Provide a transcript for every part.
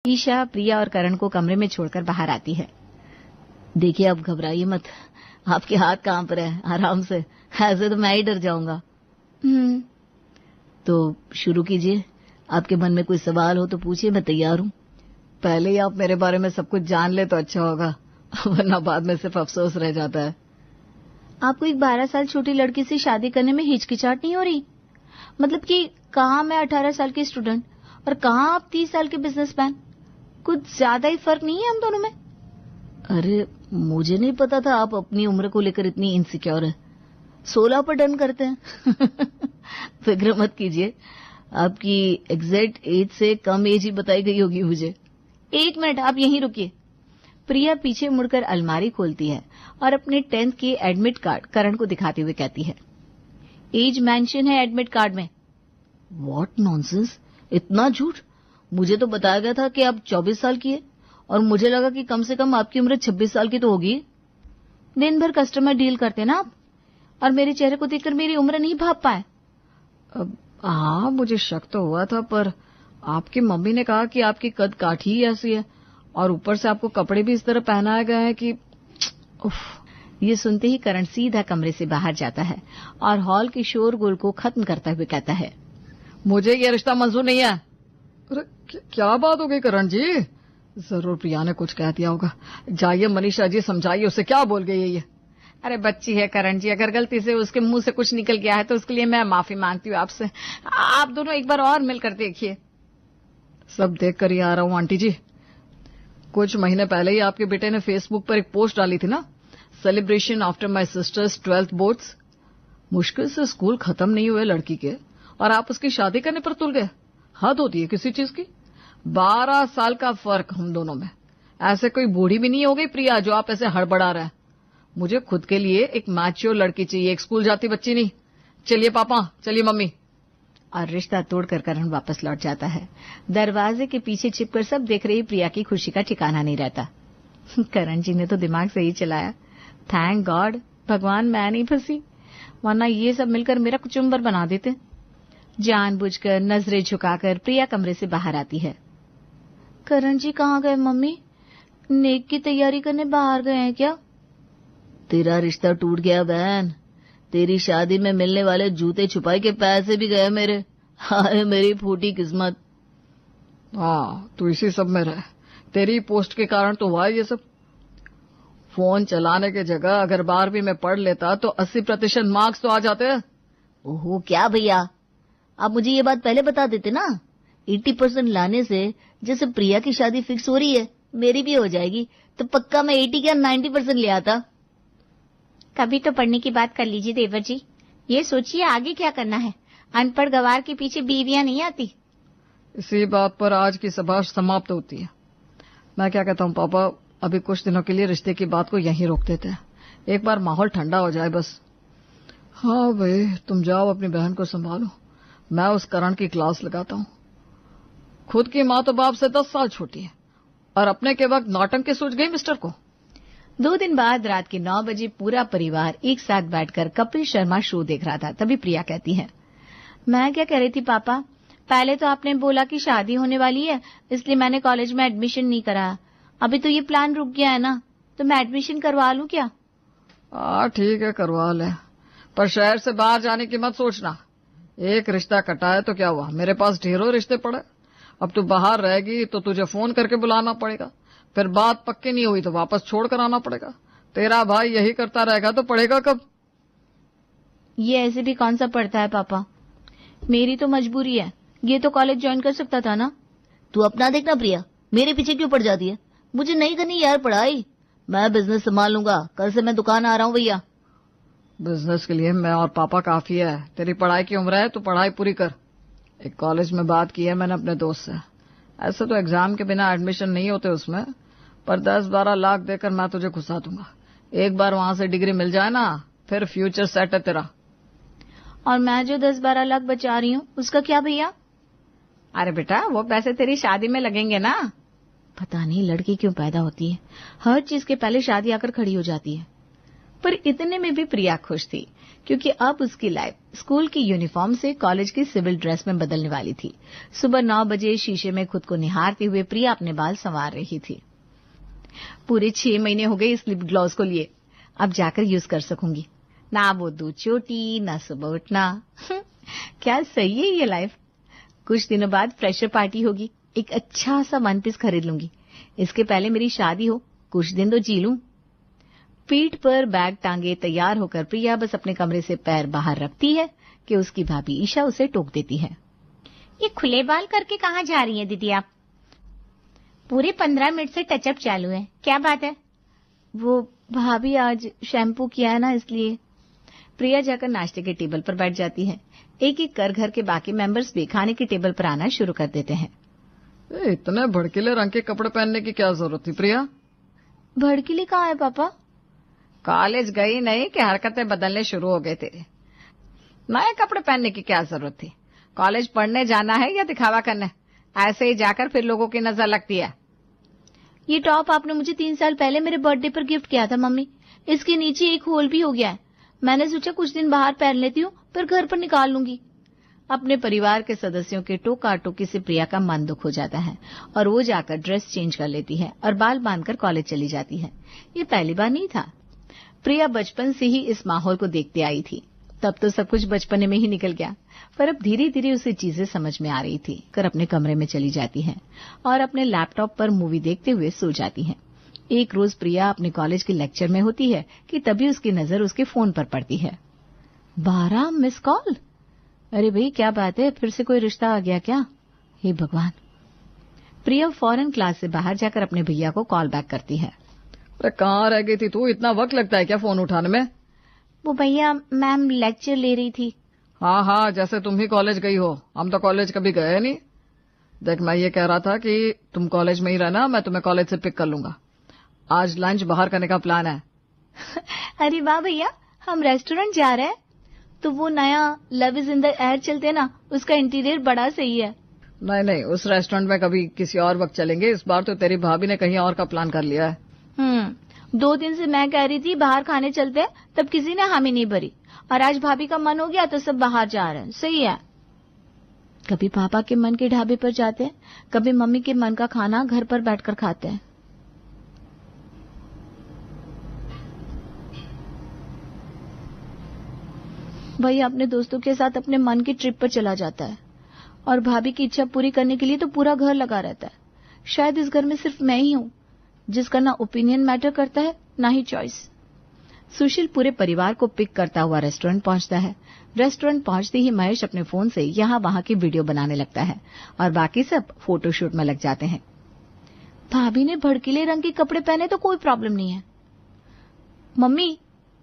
ईशा प्रिया और करण को कमरे में छोड़कर बाहर आती है। देखिए, अब घबराइए मत, आपके हाथ कांप रहे हैं, आराम से, ऐसे तो मैं ही डर जाऊंगा। तो शुरू कीजिए, आपके मन में कोई सवाल हो तो पूछिए, मैं तैयार हूँ। पहले ही आप मेरे बारे में सब कुछ जान ले तो अच्छा होगा, वरना बाद में सिर्फ अफसोस रह जाता है। आपको एक 12 साल छोटी लड़की से शादी करने में हिचकिचाहट नहीं हो रही? मतलब कि कहाँ मैं 18 साल की स्टूडेंट और कहाँ आप 30 साल के बिजनेसमैन, कुछ ज्यादा ही फर्क नहीं है हम दोनों में? अरे, मुझे नहीं पता था आप अपनी उम्र को लेकर इतनी इनसिक्योर है। 16 पर डन करते हैं। फिक्र मत कीजिए, आपकी एग्जैक्ट एज से कम एज ही बताई गई होगी मुझे। 1 मिनट, आप यहीं रुकिए। प्रिया पीछे मुड़कर अलमारी खोलती है और अपने 10th के एडमिट कार्ड करण को दिखाते हुए कहती है, एज मेंशन है एडमिट कार्ड में। व्हाट नॉनसेंस, इतना झूठ! मुझे तो बताया गया था कि आप 24 साल की है और मुझे लगा कि कम से कम आपकी उम्र 26 साल की तो होगी। दिन भर कस्टमर डील करते ना आप, और मेरे चेहरे को देखकर मेरी उम्र नहीं भाप पाए। हाँ, मुझे शक तो हुआ था, पर आपकी मम्मी ने कहा कि आपकी कद काठी ही ऐसी है और ऊपर से आपको कपड़े भी इस तरह पहनाए गए हैं कि उफ। ये सुनते ही करण सीधा कमरे से बाहर जाता है और हॉल के शोरगुल को खत्म करते हुए कहता है, मुझे ये रिश्ता मंजूर नहीं है। अरे क्या बात हो गई करण जी? जरूर प्रिया ने कुछ कह दिया होगा। जाइए मनीषा जी, समझाइए उसे, क्या बोल गई है ये? अरे बच्ची है करण जी, अगर गलती से उसके मुंह से कुछ निकल गया है तो उसके लिए मैं माफी मांगती हूँ आपसे। आप दोनों एक बार और मिलकर देखिए। सब देख कर ही आ रहा हूँ आंटी जी। कुछ महीने पहले ही आपके बेटे ने फेसबुक पर एक पोस्ट डाली थी ना, celebration after my sisters 12th boards. मुश्किल से स्कूल खत्म नहीं हुए लड़की के और आप उसकी शादी करने पर तुल गए। हद होती है किसी चीज की। 12 साल का फर्क हम दोनों में। ऐसे कोई बूढ़ी भी नहीं हो गई प्रिया जो आप ऐसे हड़बड़ा रहे हैं। मुझे खुद के लिए एक मैच्योर लड़की चाहिए, एक स्कूल जाती बच्ची नहीं। चलिए पापा, चलिए मम्मी। और रिश्ता तोड़कर करण वापस लौट जाता है। दरवाजे के पीछे छिपकर सब देख रही प्रिया की खुशी का ठिकाना नहीं रहता। करण जी ने तो दिमाग सही चलाया। थैंक गॉड, भगवान मैं नहीं फंसी, वरना ये सब मिलकर मेरा कुचुम्बर बना देते। जानबूझकर नजरें झुकाकर प्रिया कमरे से बाहर आती है। करण जी कहाँ गए मम्मी? नेक की तैयारी करने बाहर गए हैं क्या? तेरा रिश्ता टूट गया बहन। तेरी शादी में मिलने वाले जूते छुपाई के पैसे भी गए मेरे। हाय मेरी फूटी किस्मत। हाँ, तू इसी सब में रह। तेरी पोस्ट के कारण तो हुआ ये सब। फोन चलाने की जगह अगर 12वीं में पढ़ लेता तो 80% मार्क्स तो आ जाते हैं। ओहो क्या भैया, आप मुझे ये बात पहले बता देते ना। 80% लाने से जैसे प्रिया की शादी फिक्स हो रही है, मेरी भी हो जाएगी, तो पक्का मैं 80 क्या 90% ले आता। कभी तो पढ़ने की बात कर लीजिए देवर जी। ये सोचिए आगे क्या करना है। अनपढ़ गवार के पीछे बीवियां नहीं आती। इसी बात पर आज की सभा समाप्त होती है। मैं क्या कहता हूँ पापा, अभी कुछ दिनों के लिए रिश्ते की बात को यहीं रोक देते हैं। एक बार माहौल ठंडा हो जाए बस। हाँ भाई, तुम जाओ अपनी बहन को संभालो, मैं उस करण की क्लास लगाता हूँ। खुद की माँ तो बाप से 10 साल छोटी है और अपने के वक्त नौटंकी सूझ गई मिस्टर को। 2 दिन बाद रात के 9 बजे पूरा परिवार एक साथ बैठकर कपिल शर्मा शो देख रहा था। तभी प्रिया कहती है, मैं क्या कह रही थी पापा, पहले तो आपने बोला कि शादी होने वाली है इसलिए मैंने कॉलेज में एडमिशन नहीं कराया। अभी तो ये प्लान रुक गया है ना, तो मैं एडमिशन करवा लूं क्या? ठीक है, करवा ले, पर शहर से बाहर जाने की मत सोचना। एक रिश्ता कटा है तो क्या हुआ, मेरे पास ढेरों रिश्ते पड़े। अब तू बाहर रहेगी तो तुझे फोन करके बुलाना पड़ेगा, फिर बात पक्की नहीं हुई तो वापस छोड़ कर आना पड़ेगा। तेरा भाई यही करता रहेगा तो पढ़ेगा कब? ये ऐसे भी कौन सा पढ़ता है पापा, मेरी तो मजबूरी है। ये तो कॉलेज ज्वाइन कर सकता था ना। तू अपना देखना प्रिया, मेरे पीछे क्यों पड़ जाती है? मुझे नहीं करनी यार पढ़ाई, मैं बिजनेस संभाल लूंगा। कल से मैं दुकान आ रहा हूँ भैया। बिजनेस के लिए मैं और पापा काफी है। तेरी पढ़ाई की उम्र है तो पढ़ाई पूरी कर। एक कॉलेज में बात की है मैंने अपने दोस्त से। ऐसे तो एग्जाम के बिना एडमिशन नहीं होते उसमें, पर 10-12 लाख देकर मैं तुझे घुसा दूंगा। एक बार वहां से डिग्री मिल जाए ना, फिर फ्यूचर सेट है तेरा। और मैं जो 10-12 लाख बचा रही हूँ उसका क्या भैया? अरे बेटा, वो पैसे तेरी शादी में लगेंगे ना। पता नहीं लड़की क्यों पैदा होती है, हर चीज के पहले शादी आकर खड़ी हो जाती है। पर इतने में भी प्रिया खुश थी, क्योंकि अब उसकी लाइफ स्कूल की यूनिफॉर्म से कॉलेज की सिविल ड्रेस में बदलने वाली थी। सुबह 9 बजे शीशे में खुद को निहारते हुए प्रिया अपने बाल संवार रही थी। पूरे 6 महीने हो गए इस लिप ग्लॉस को लिए, अब जाकर यूज कर सकूंगी। ना वो दूध चोटी, ना सुबह उठना। क्या सही है ये लाइफ। कुछ दिनों बाद फ्रेशर पार्टी होगी, एक अच्छा सा वन पीस खरीद लूंगी। इसके पहले मेरी शादी हो, कुछ दिन तो जी लूं। पीठ पर बैग टांगे तैयार होकर प्रिया बस अपने कमरे से पैर बाहर रखती है कि उसकी भाभी ईशा उसे टोक देती है। ये खुले बाल करके कहाँ जा रही हैं दीदी आप? पूरे 15 मिनट से टचअप चालू है, क्या बात है? वो भाभी आज शैम्पू किया है ना, इसलिए। प्रिया जाकर नाश्ते के टेबल पर बैठ जाती है। एक एक कर घर के बाकी मेंबर्स भी खाने के टेबल पर आना शुरू कर देते हैं। इतने भड़कीले रंग के कपड़े पहनने की क्या जरूरत थी प्रिया? भड़कीले कहाँ है पापा? कॉलेज गई नहीं कि हरकतें बदलने शुरू हो गए तेरे। नए कपड़े पहनने की क्या जरूरत थी? कॉलेज पढ़ने जाना है या दिखावा करने? ऐसे ही जाकर फिर लोगों की नजर लगती है। ये टॉप आपने मुझे 3 साल पहले मेरे बर्थडे पर गिफ्ट किया था मम्मी। इसके नीचे एक होल भी हो गया है। मैंने सोचा कुछ दिन बाहर पहन लेती हूँ, फिर घर पर निकाल लूंगी। अपने परिवार के सदस्यों के टोका टोकी से प्रिया का मन दुख हो जाता है और वो जाकर ड्रेस चेंज कर लेती है और बाल बांधकर कॉलेज चली जाती है। ये पहली बार नहीं था। प्रिया बचपन से ही इस माहौल को देखते आई थी। तब तो सब कुछ बचपने में ही निकल गया, पर अब धीरे धीरे उसे चीजें समझ में आ रही थी। कर अपने कमरे में चली जाती है और अपने लैपटॉप पर मूवी देखते हुए सो जाती है। एक रोज प्रिया अपने कॉलेज के लेक्चर में होती है कि तभी उसकी नजर उसके फोन पर पड़ती है। 12 मिस कॉल। अरे भाई क्या बात है, फिर से कोई रिश्ता आ गया क्या? हे भगवान। प्रिया फौरन क्लास से बाहर जाकर अपने भैया को कॉल बैक करती है। अरे कहाँ रह गई थी तू? इतना वक्त लगता है क्या फोन उठाने में? वो भैया मैम लेक्चर ले रही थी। हाँ, जैसे तुम ही कॉलेज गई हो, हम तो कॉलेज कभी गए नहीं। देख, मैं ये कह रहा था कि तुम कॉलेज में ही रहना, मैं तुम्हें कॉलेज से पिक कर लूंगा। आज लंच बाहर करने का प्लान है। अरे वाह भैया, हम रेस्टोरेंट जा रहे हैं। तो वो नया love is in the air चलते ना, उसका इंटीरियर बड़ा सही है। नहीं, उस रेस्टोरेंट में कभी किसी और वक्त चलेंगे। इस बार तो तेरी भाभी ने कहीं और का प्लान कर लिया है। 2 दिन से मैं कह रही थी बाहर खाने चलते हैं, तब किसी ने हामी नहीं भरी, और आज भाभी का मन हो गया तो सब बाहर जा रहे हैं। सही है। कभी पापा के मन के ढाबे पर जाते हैं, कभी मम्मी के मन का खाना घर पर बैठकर खाते हैं। भैया अपने दोस्तों के साथ अपने मन की ट्रिप पर चला जाता है और भाभी की इच्छा पूरी करने के लिए तो पूरा घर लगा रहता है। शायद इस घर में सिर्फ मैं ही हूँ जिसका ना ओपिनियन मैटर करता है, ना ही चॉइस। सुशील पूरे परिवार को पिक करता हुआ रेस्टोरेंट पहुंचता है। रेस्टोरेंट पहुंचते ही महेश अपने फोन से यहाँ वहां की वीडियो बनाने लगता है और बाकी सब फोटोशूट में लग जाते हैं। भाभी ने भड़कीले रंग के कपड़े पहने तो कोई प्रॉब्लम नहीं है। मम्मी,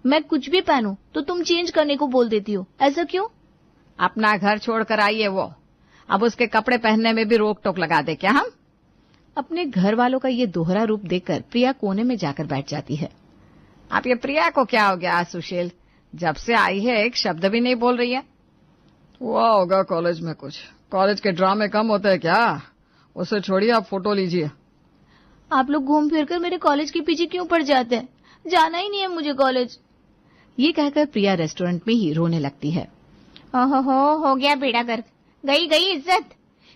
मैं कुछ भी पहनूं तो तुम चेंज करने को बोल देती हो, ऐसा क्यों? अपना घर छोड़कर आई है वो, अब उसके कपड़े पहनने में भी रोक टोक लगा दे क्या हम? अपने घर वालों का ये दोहरा रूप देखकर प्रिया कोने में जाकर बैठ जाती है। अब ये प्रिया को क्या हो गया सुशील? जब से आई है एक शब्द भी नहीं बोल रही है। हुआ होगा कॉलेज में कुछ। कॉलेज के ड्रामे कम होते हैं क्या? उसे छोड़िए, आप फोटो लीजिए। आप लोग घूम फिर कर मेरे कॉलेज के पीछे क्यों पड़ जाते हैं? जाना ही नहीं है मुझे कॉलेज। ये कहकर प्रिया रेस्टोरेंट में ही रोने लगती है। ओहो हो गया बेड़ा गर्क, गई इज्जत।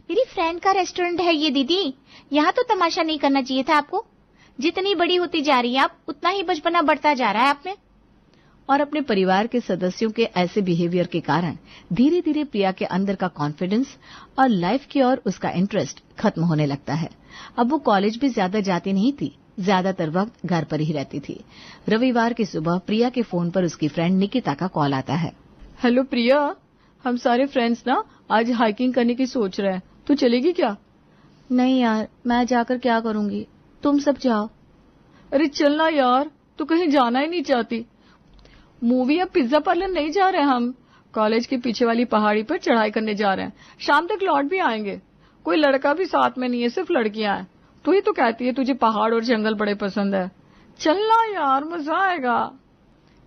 मेरी फ्रेंड का रेस्टोरेंट है ये दीदी, यहाँ तो तमाशा नहीं करना चाहिए था आपको। जितनी बड़ी होती जा रही है आप, उतना ही बचपना बढ़ता जा रहा है आप में। और अपने परिवार के सदस्यों के ऐसे बिहेवियर के कारण धीरे धीरे प्रिया के अंदर का कॉन्फिडेंस और लाइफ की ओर उसका इंटरेस्ट खत्म होने लगता है। अब वो कॉलेज भी ज्यादा जाती नहीं थी, ज्यादातर वक्त घर पर ही रहती थी। रविवार की सुबह प्रिया के फोन पर उसकी फ्रेंड निकिता का कॉल आता है। हेलो प्रिया, हम सारे फ्रेंड्स ना आज हाइकिंग करने की सोच रहे हैं, तू चलेगी क्या? नहीं यार, मैं जाकर क्या करूंगी, तुम सब जाओ। अरे चलना यार, तू कहीं जाना ही नहीं चाहती। मूवी या पिज्जा पार्लर नहीं जा रहे हम, कॉलेज के पीछे वाली पहाड़ी पर चढ़ाई करने जा रहे हैं। शाम तक लौट भी आएंगे। कोई लड़का भी साथ में नहीं है, सिर्फ लड़कियां हैं। तू ही तो कहती है तुझे पहाड़ और जंगल बड़े पसंद है। चलना यार, मजा आएगा।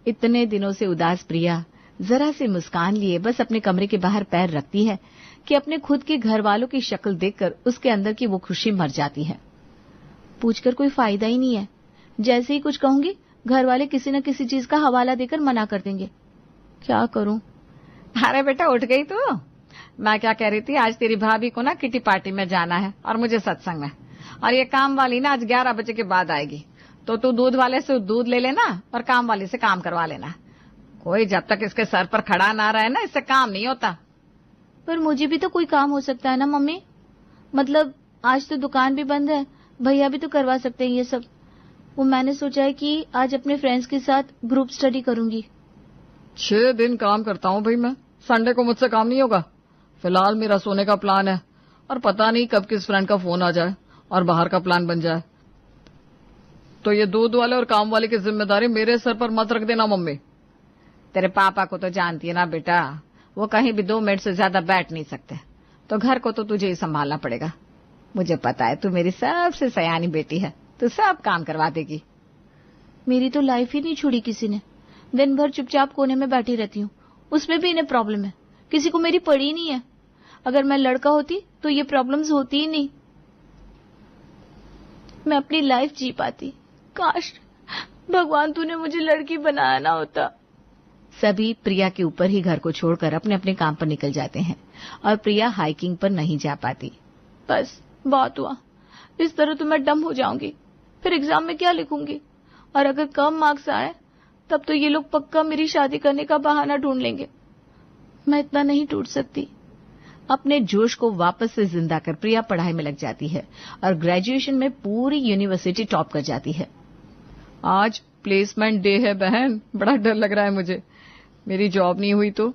इतने दिनों से उदास प्रिया जरा सी मुस्कान लिए बस अपने कमरे के बाहर पैर रखती है कि अपने खुद के घर वालों की शक्ल देखकर उसके अंदर की वो खुशी मर जाती है। पूछकर कोई फायदा ही नहीं है। जैसे ही कुछ कहूंगी घर वाले किसी न किसी चीज का हवाला देकर मना कर देंगे। क्या करूं? अरे बेटा उठ गई तू? मैं क्या कह रही थी, आज तेरी भाभी को ना किटी पार्टी में जाना है और मुझे सत्संग में, और ये काम वाली ना आज 11 बजे के बाद आएगी, तो तू दूध वाले से दूध ले लेना और काम वाली से काम करवा लेना। कोई जब तक इसके सर पर खड़ा ना रहे ना, इससे काम नहीं होता। पर मुझे भी तो कोई काम हो सकता है ना मम्मी। मतलब आज तो दुकान भी बंद है, भैया भी तो करवा सकते हैं ये सब। वो मैंने सोचा है कि आज अपने फ्रेंड्स के साथ ग्रुप स्टडी करूंगी। 6 दिन काम करता हूँ भाई मैं, संडे को मुझसे काम नहीं होगा। फिलहाल मेरा सोने का प्लान है और पता नहीं कब किस फ्रेंड का फोन आ जाए और बाहर का प्लान बन जाए। तो ये दूध वाले और काम वाले की जिम्मेदारी मेरे सर पर मत रख देना मम्मी। तेरे पापा को तो जानती है ना बेटा, वो कहीं भी 2 मिनट से ज्यादा बैठ नहीं सकते, तो घर को तो तुझे ही संभालना पड़ेगा। मुझे पता है तू मेरी सबसे सयानी बेटी है, तू सब काम करवा देगी। मेरी तो लाइफ ही नहीं छोड़ी किसी ने। दिन भर चुपचाप कोने में बैठी रहती हूँ, उसमें भी इन्हें प्रॉब्लम है। किसी को मेरी पड़ी नहीं है। अगर मैं लड़का होती तो ये प्रॉब्लम्स होती ही नहीं। मैं अपनी लाइफ जी पाती। काश भगवान तूने मुझे लड़की बनाया ना होता। सभी प्रिया के ऊपर ही घर को छोड़कर अपने अपने काम पर निकल जाते हैं और प्रिया हाइकिंग पर नहीं जा पाती। बस बहुत हुआ, इस तरह तो मैं डम हो जाऊंगी। फिर एग्जाम में क्या लिखूंगी? और अगर कम मार्क्स आए तब तो ये लोग पक्का मेरी शादी करने का बहाना ढूंढ लेंगे। मैं इतना नहीं टूट सकती। अपने जोश को वापस से जिंदा कर प्रिया पढ़ाई में लग जाती है और ग्रेजुएशन में पूरी यूनिवर्सिटी टॉप कर जाती है। आज प्लेसमेंट डे है बहन, बड़ा डर लग रहा है मुझे। मेरी जॉब नहीं हुई तो?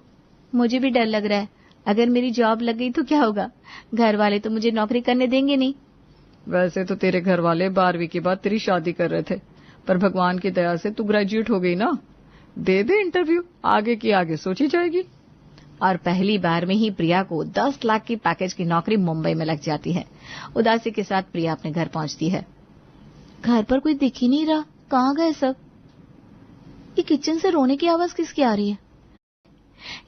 मुझे भी डर लग रहा है। अगर मेरी जॉब लग गई तो क्या होगा? घर वाले तो मुझे नौकरी करने देंगे नहीं। वैसे तो तेरे घर वाले 12वीं के बाद तेरी शादी कर रहे थे, पर भगवान की दया से तू ग्रेजुएट हो गई ना। दे दे इंटरव्यू, आगे की आगे सोची जाएगी। और पहली बार में ही प्रिया को 10 लाख की पैकेज की नौकरी मुंबई में लग जाती है। उदासी के साथ प्रिया अपने घर पहुंचती है। घर पर कोई दिख ही नहीं रहा, कहाँ गए सब? ये किचन से रोने की आवाज किसकी आ रही है?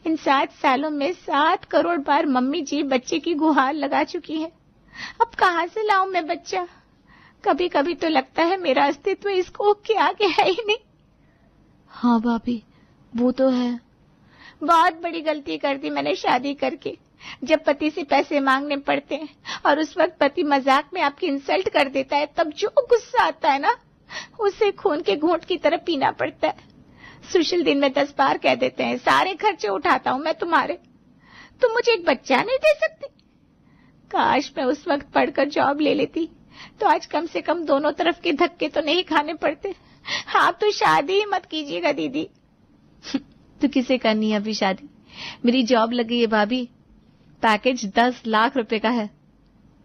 इन 7 सालों में 7 करोड़ बार मम्मी जी बच्चे की गुहार लगा चुकी है। अब कहाँ से लाऊं मैं बच्चा? कभी कभी तो लगता है मेरा अस्तित्व इसको के आगे है ही नहीं। हाँ भाभी, वो तो है। बहुत बड़ी गलती कर दी मैंने शादी करके। जब पति से पैसे मांगने पड़ते हैं और उस वक्त पति मजाक में आपकी इंसल्ट कर देता है, तब जो गुस्सा आता है ना, उसे खून के घूंट की तरह पीना पड़ता है। सुशील दिन में 10 बार कह देते हैं, सारे खर्चे उठाता हूं मैं तुम्हारे, तुम मुझे एक बच्चा नहीं दे सकती। काश मैं उस वक्त पढ़कर जॉब ले लेती, तो आज कम से कम दोनों तरफ के धक्के तो नहीं खाने पड़ते। आप तो शादी ही मत कीजिएगा दीदी। तो किसे करनी है अभी शादी? मेरी जॉब लग गई है भाभी, पैकेज 10 लाख रुपए का है।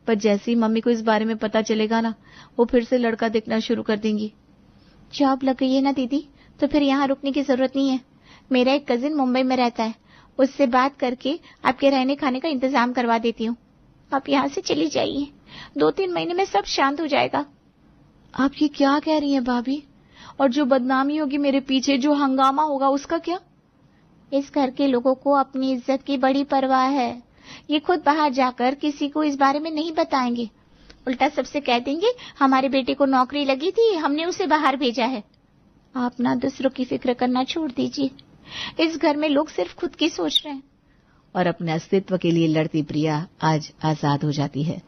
पर जैसे ही मम्मी को इस बारे में पता चलेगा ना, वो फिर से लड़का देखना शुरू कर देंगी। जॉब लग गई है ना दीदी, तो फिर यहाँ रुकने की जरूरत नहीं है। मेरा एक कजिन मुंबई में रहता है, उससे बात करके आपके रहने खाने का इंतजाम करवा देती हूँ। आप यहाँ से चली जाइए, 2-3 महीने में सब शांत हो जाएगा। आप ये क्या कह रही हैं भाभी? और जो बदनामी होगी मेरे पीछे, जो हंगामा होगा, उसका क्या? इस घर के लोगों को अपनी इज्जत की बड़ी परवाह है। ये खुद बाहर जाकर किसी को इस बारे में नहीं बताएंगे, उल्टा सबसे कह देंगे हमारे बेटे को नौकरी लगी थी, हमने उसे बाहर भेजा है। आप ना दूसरों की फिक्र करना छोड़ दीजिए। इस घर में लोग सिर्फ खुद की सोच रहे हैं। और अपने अस्तित्व के लिए लड़ती प्रिया आज आजाद हो जाती है।